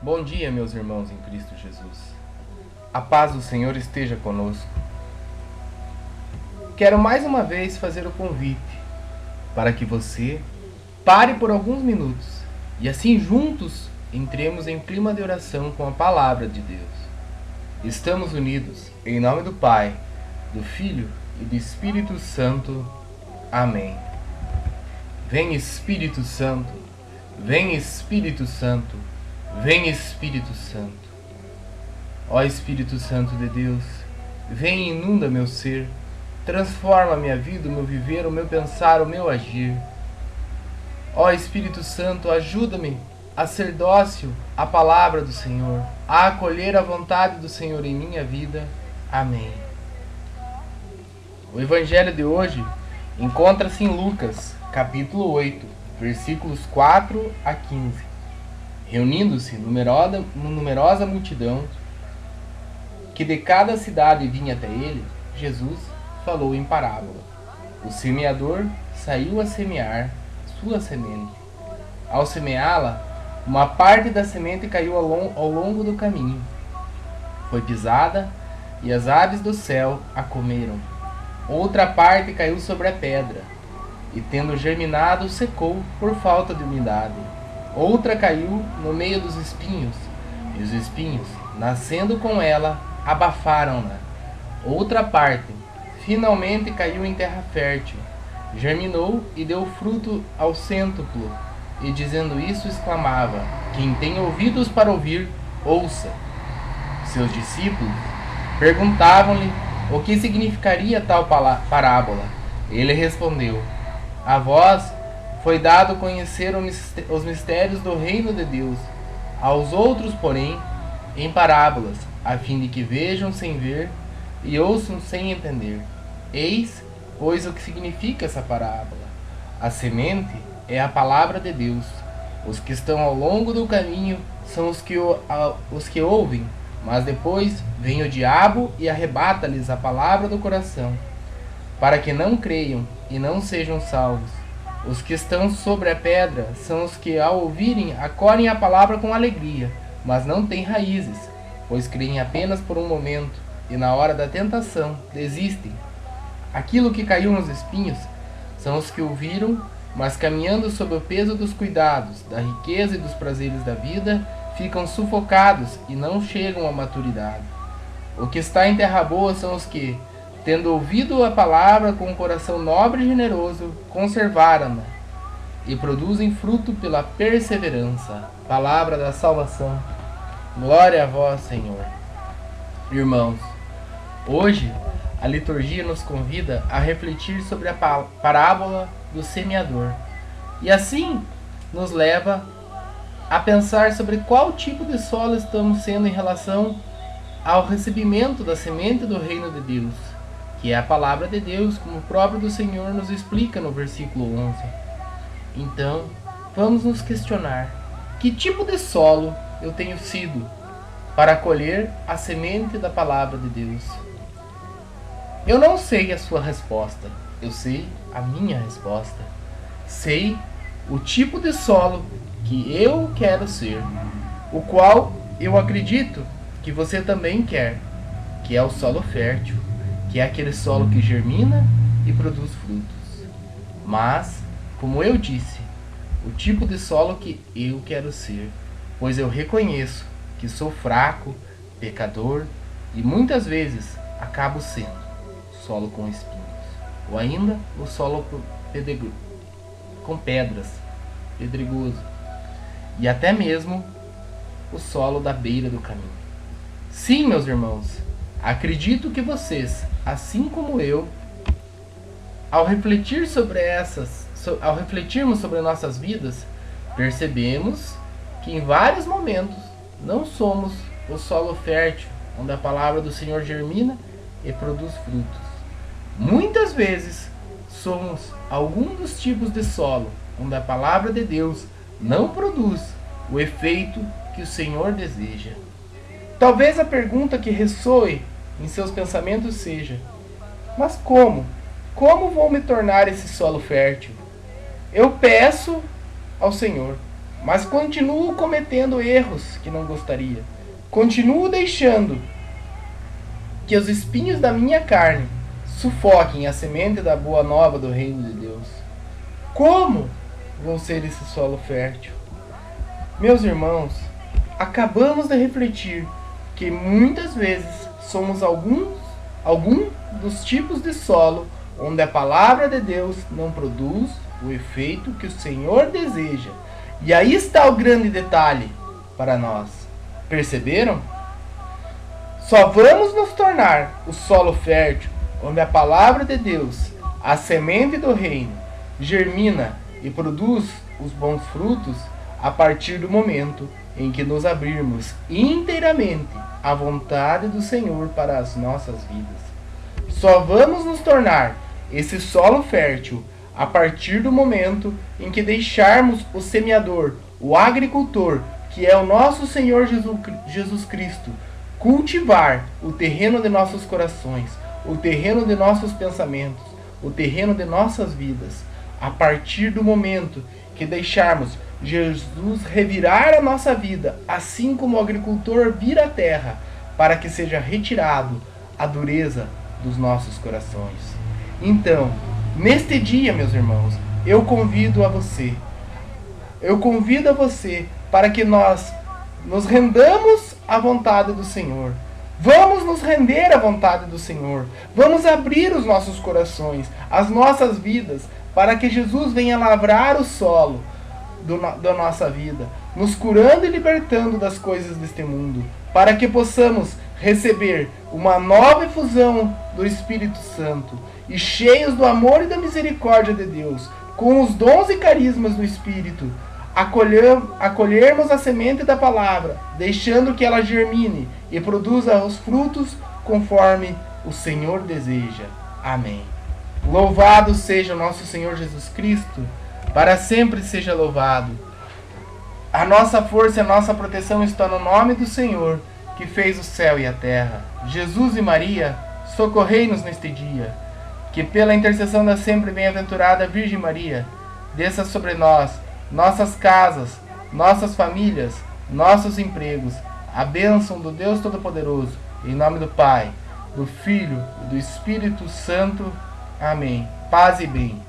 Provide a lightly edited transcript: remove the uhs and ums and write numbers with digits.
Bom dia, meus irmãos em Cristo Jesus. A paz do Senhor esteja conosco. Quero mais uma vez fazer o convite para que você pare por alguns minutos e assim juntos entremos em clima de oração com a palavra de Deus. Estamos unidos em nome do Pai, do Filho e do Espírito Santo. Amém. Vem Espírito Santo, vem Espírito Santo, vem Espírito Santo. Ó Espírito Santo de Deus, vem e inunda meu ser, transforma a minha vida, o meu viver, o meu pensar, o meu agir. Ó Espírito Santo, ajuda-me a ser dócil à palavra do Senhor, a acolher a vontade do Senhor em minha vida. Amém. O Evangelho de hoje encontra-se em Lucas, capítulo 8, versículos 4 a 15. Reunindo-se numerosa multidão, que de cada cidade vinha até ele, Jesus falou em parábola. O semeador saiu a semear sua semente. Ao semeá-la, uma parte da semente caiu ao longo do caminho. Foi pisada e as aves do céu a comeram. Outra parte caiu sobre a pedra e, tendo germinado, secou por falta de umidade. Outra caiu no meio dos espinhos, e os espinhos, nascendo com ela, abafaram-na. Outra parte, finalmente, caiu em terra fértil, germinou e deu fruto ao cêntuplo, e dizendo isso exclamava: quem tem ouvidos para ouvir, ouça. Seus discípulos perguntavam-lhe o que significaria tal parábola. Ele respondeu: a vós foi dado conhecer os mistérios do reino de Deus, aos outros, porém, em parábolas, a fim de que vejam sem ver e ouçam sem entender. Eis, pois, o que significa essa parábola. A semente é a palavra de Deus. Os que estão ao longo do caminho são os que ouvem, mas depois vem o diabo e arrebata-lhes a palavra do coração, para que não creiam e não sejam salvos. Os que estão sobre a pedra são os que, ao ouvirem, acolhem a palavra com alegria, mas não têm raízes, pois creem apenas por um momento, e na hora da tentação desistem. Aquilo que caiu nos espinhos são os que ouviram, mas caminhando sob o peso dos cuidados, da riqueza e dos prazeres da vida, ficam sufocados e não chegam à maturidade. O que está em terra boa são os que, tendo ouvido a palavra com um coração nobre e generoso, conservaram-na e produzem fruto pela perseverança. Palavra da salvação. Glória a vós, Senhor. Irmãos, hoje a liturgia nos convida a refletir sobre a parábola do semeador e assim nos leva a pensar sobre qual tipo de solo estamos sendo em relação ao recebimento da semente do reino de Deus, que é a palavra de Deus, como o próprio do Senhor nos explica no versículo 11. Então, vamos nos questionar: que tipo de solo eu tenho sido para colher a semente da palavra de Deus? Eu não sei a sua resposta, eu sei a minha resposta. Sei o tipo de solo que eu quero ser, o qual eu acredito que você também quer, que é o solo fértil, que é aquele solo que germina e produz frutos. Mas, como eu disse, o tipo de solo que eu quero ser, pois eu reconheço que sou fraco, pecador e muitas vezes acabo sendo solo com espinhos, ou ainda o solo com pedras, pedregoso, e até mesmo o solo da beira do caminho. Sim, meus irmãos, acredito que vocês, assim como eu, ao refletirmos sobre nossas vidas, percebemos que em vários momentos não somos o solo fértil, onde a palavra do Senhor germina e produz frutos. Muitas vezes somos algum dos tipos de solo, onde a palavra de Deus não produz o efeito que o Senhor deseja. Talvez a pergunta que ressoe em seus pensamentos seja: mas como? Como vou me tornar esse solo fértil? Eu peço ao Senhor, mas continuo cometendo erros que não gostaria. Continuo deixando que os espinhos da minha carne sufoquem a semente da boa nova do reino de Deus. Como vou ser esse solo fértil? Meus irmãos, acabamos de refletir que muitas vezes somos algum dos tipos de solo onde a palavra de Deus não produz o efeito que o Senhor deseja. E aí está o grande detalhe para nós. Perceberam? Só vamos nos tornar o solo fértil onde a palavra de Deus, a semente do reino, germina e produz os bons frutos a partir do momento em que nos abrirmos inteiramente à vontade do Senhor para as nossas vidas. Só vamos nos tornar esse solo fértil a partir do momento em que deixarmos o semeador, o agricultor, que é o nosso Senhor Jesus Cristo, cultivar o terreno de nossos corações, o terreno de nossos pensamentos, o terreno de nossas vidas. A partir do momento que deixarmos Jesus revirar a nossa vida, assim como o agricultor vira a terra, para que seja retirado a dureza dos nossos corações. Então, neste dia, meus irmãos, eu convido a você para que nós nos rendamos à vontade do Senhor. Vamos nos render à vontade do Senhor. Vamos abrir os nossos corações, as nossas vidas, para que Jesus venha lavrar o solo da nossa vida, nos curando e libertando das coisas deste mundo, para que possamos receber uma nova efusão do Espírito Santo e cheios do amor e da misericórdia de Deus, com os dons e carismas do Espírito, acolhermos a semente da palavra, deixando que ela germine e produza os frutos conforme o Senhor deseja. Amém. Louvado seja o nosso Senhor Jesus Cristo, para sempre seja louvado. A nossa força e a nossa proteção estão no nome do Senhor, que fez o céu e a terra. Jesus e Maria, socorrei-nos neste dia. Que pela intercessão da sempre bem-aventurada Virgem Maria, desça sobre nós, nossas casas, nossas famílias, nossos empregos, a bênção do Deus Todo-Poderoso, em nome do Pai, do Filho e do Espírito Santo. Amém. Paz e bem.